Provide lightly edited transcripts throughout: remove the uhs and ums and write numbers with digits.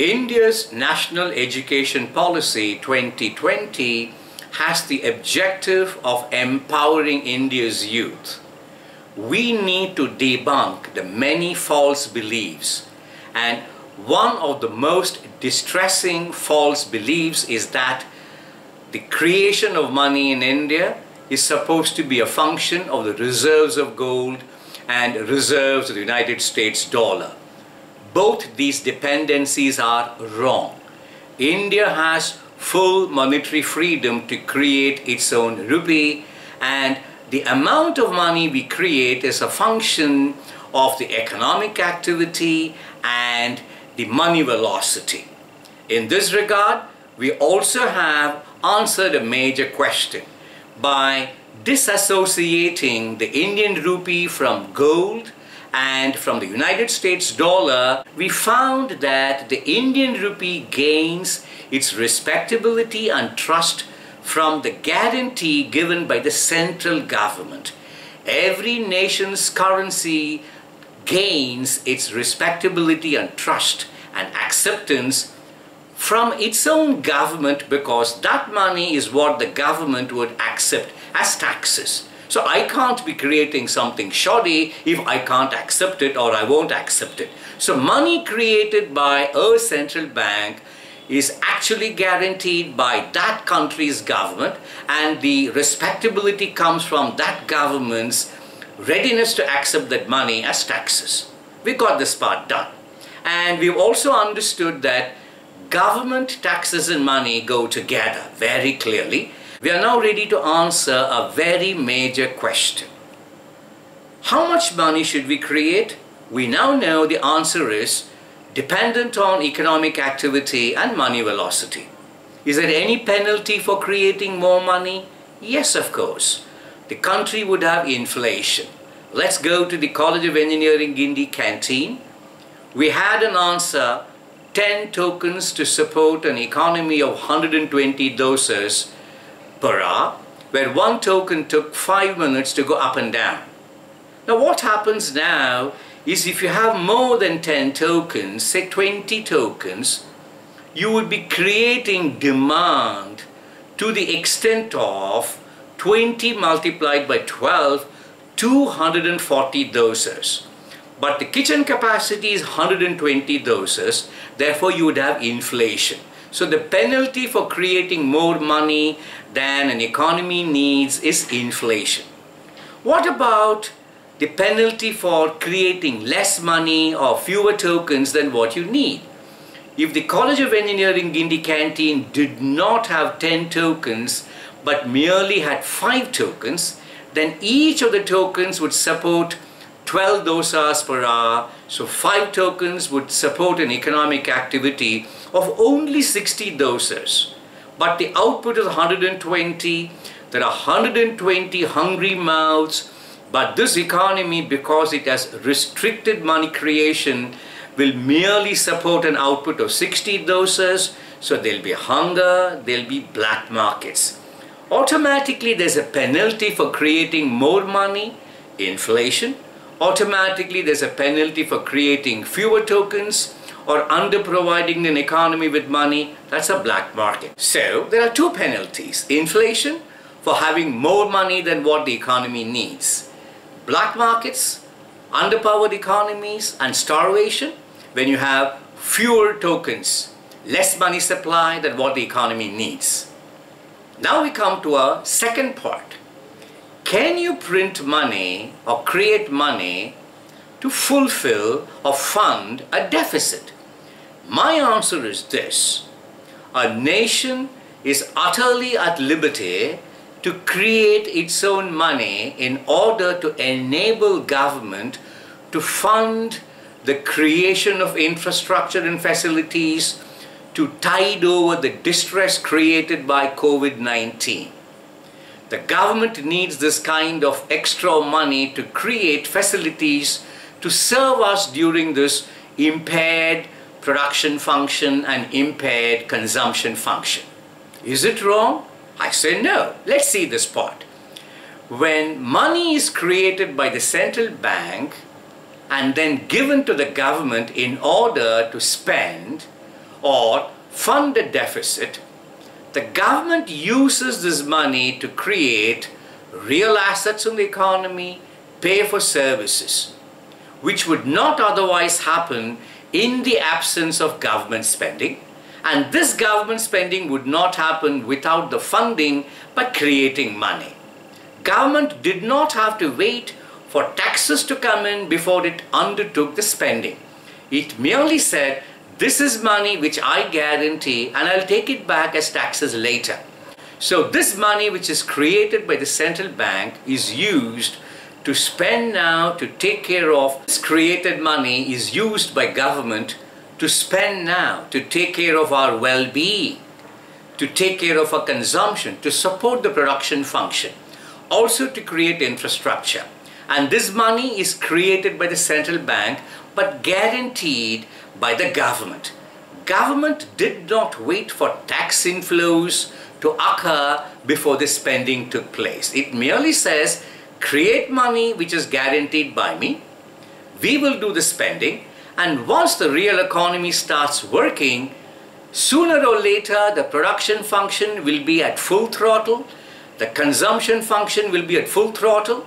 India's National Education Policy 2020 has the objective of empowering India's youth. We need to debunk the many false beliefs, and one of the most distressing false beliefs is that the creation of money in India is supposed to be a function of the reserves of gold and reserves of the United States dollar. Both these dependencies are wrong. India has full monetary freedom to create its own rupee, and the amount of money we create is a function of the economic activity and the money velocity. In this regard, we also have answered a major question by disassociating the Indian rupee from gold and from the United States dollar. We found that the Indian rupee gains its respectability and trust from the guarantee given by the central government. Every nation's currency gains its respectability and trust and acceptance from its own government, because that money is what the government would accept as taxes. So I can't be creating something shoddy if I can't accept it, or I won't accept it. So money created by a central bank is actually guaranteed by that country's government, and the respectability comes from that government's readiness to accept that money as taxes. We got this part done. And we've also understood that government, taxes and money go together very clearly. We are now ready to answer a very major question. How much money should we create? We now know the answer is dependent on economic activity and money velocity. Is there any penalty for creating more money? Yes, of course. The country would have inflation. Let's go to the College of Engineering Guindy canteen. We had an answer, 10 tokens to support an economy of 120 doses per hour, where one token took 5 minutes to go up and down. Now what happens now is, if you have more than 10 tokens, say 20 tokens, you would be creating demand to the extent of 20 multiplied by 12, 240 doses. But the kitchen capacity is 120 doses, therefore you would have inflation. So the penalty for creating more money than an economy needs is inflation. What about the penalty for creating less money or fewer tokens than what you need? If the College of Engineering Guindy canteen did not have 10 tokens but merely had 5 tokens, then each of the tokens would support 12 dosas per hour. So 5 tokens would support an economic activity of only 60 doses. But the output is 120. There are 120 hungry mouths. But this economy, because it has restricted money creation, will merely support an output of 60 doses. So there'll be hunger, there'll be black markets. Automatically there's a penalty for creating more money, inflation. Automatically there's a penalty for creating fewer tokens or under-providing an economy with money. That's a black market. So there are 2 penalties: inflation for having more money than what the economy needs, black markets, underpowered economies, and starvation when you have fewer tokens, less money supply than what the economy needs. Now we come to our second part. Can you print money or create money to fulfill or fund a deficit? My answer is this: a nation is utterly at liberty to create its own money in order to enable government to fund the creation of infrastructure and facilities to tide over the distress created by COVID-19. The government needs this kind of extra money to create facilities to serve us during this impaired production function and impaired consumption function. Is it wrong? I say no. Let's see this part. When money is created by the central bank and then given to the government in order to spend, or fund the deficit, the government uses this money to create real assets in the economy, pay for services, which would not otherwise happen in the absence of government spending. And this government spending would not happen without the funding by creating money. Government did not have to wait for taxes to come in before it undertook the spending. It merely said, this is money which I guarantee and I'll take it back as taxes later. So this money which is created by the central bank is used to spend now to take care of. This created money is used by government to spend now to take care of our well-being, to take care of our consumption, to support the production function, also to create infrastructure. And this money is created by the central bank but guaranteed by the government. Government did not wait for tax inflows to occur before the spending took place. It merely says, create money which is guaranteed by me, we will do the spending, and once the real economy starts working, sooner or later the production function will be at full throttle, the consumption function will be at full throttle,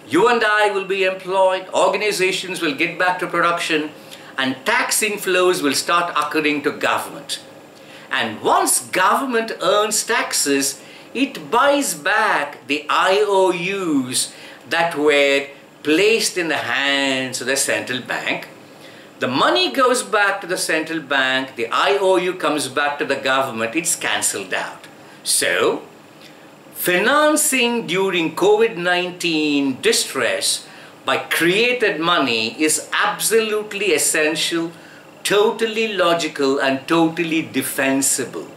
you and I will be employed, organizations will get back to production, and tax inflows will start occurring to government. And once government earns taxes, it buys back the IOUs that were placed in the hands of the central bank. The money goes back to the central bank, the IOU comes back to the government, it's cancelled out. So, financing during COVID-19 distress by created money is absolutely essential, totally logical and totally defensible.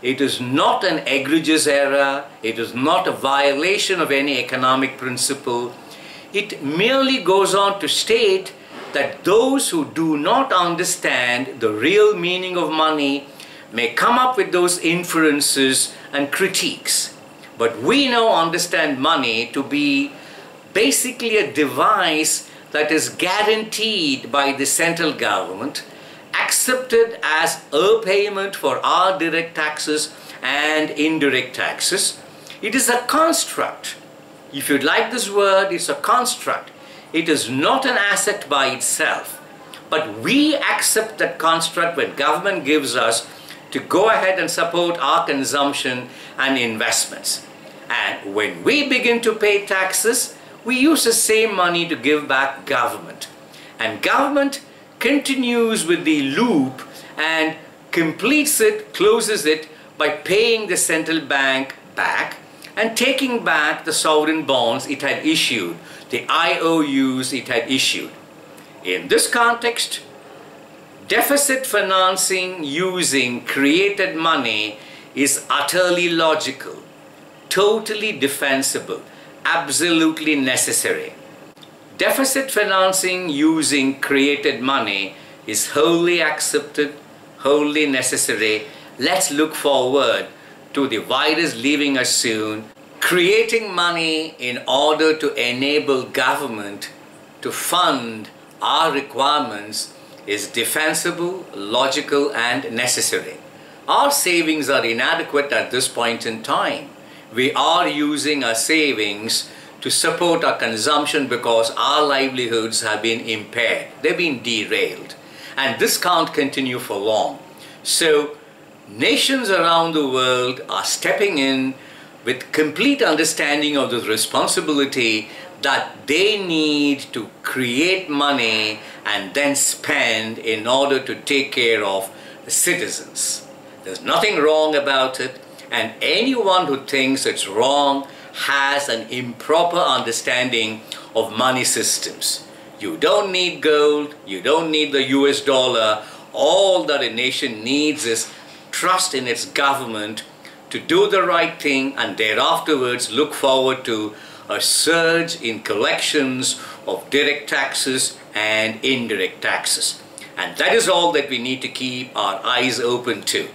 It is not an egregious error, it is not a violation of any economic principle. It merely goes on to state that those who do not understand the real meaning of money may come up with those inferences and critiques. But we now understand money to be basically a device that is guaranteed by the central government, accepted as a payment for our direct taxes and indirect taxes. It is a construct. If you'd like this word, it's a construct. It is not an asset by itself. But we accept that construct when government gives us to go ahead and support our consumption and investments. And when we begin to pay taxes, we use the same money to give back government. And government continues with the loop and completes it, closes it by paying the central bank back and taking back the sovereign bonds it had issued, the IOUs it had issued. In this context, deficit financing using created money is utterly logical, totally defensible, absolutely necessary. Deficit financing using created money is wholly accepted, wholly necessary. Let's look forward to the virus leaving us soon. Creating money in order to enable government to fund our requirements is defensible, logical and necessary. Our savings are inadequate at this point in time. We are using our savings to support our consumption because our livelihoods have been impaired. They've been derailed. And this can't continue for long. So, nations around the world are stepping in with complete understanding of the responsibility that they need to create money and then spend in order to take care of the citizens. There's nothing wrong about it, and anyone who thinks it's wrong has an improper understanding of money systems. You don't need gold, you don't need the US dollar. All that a nation needs is trust in its government to do the right thing, and thereafterwards look forward to a surge in collections of direct taxes and indirect taxes. And that is all that we need to keep our eyes open to.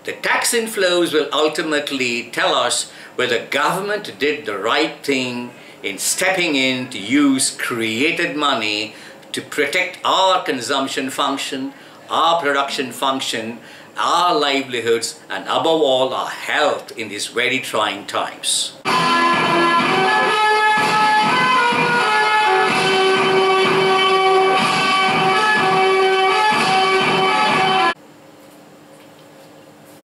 The tax inflows will ultimately tell us whether government did the right thing in stepping in to use created money to protect our consumption function, our production function, our livelihoods, and above all our health in these very trying times.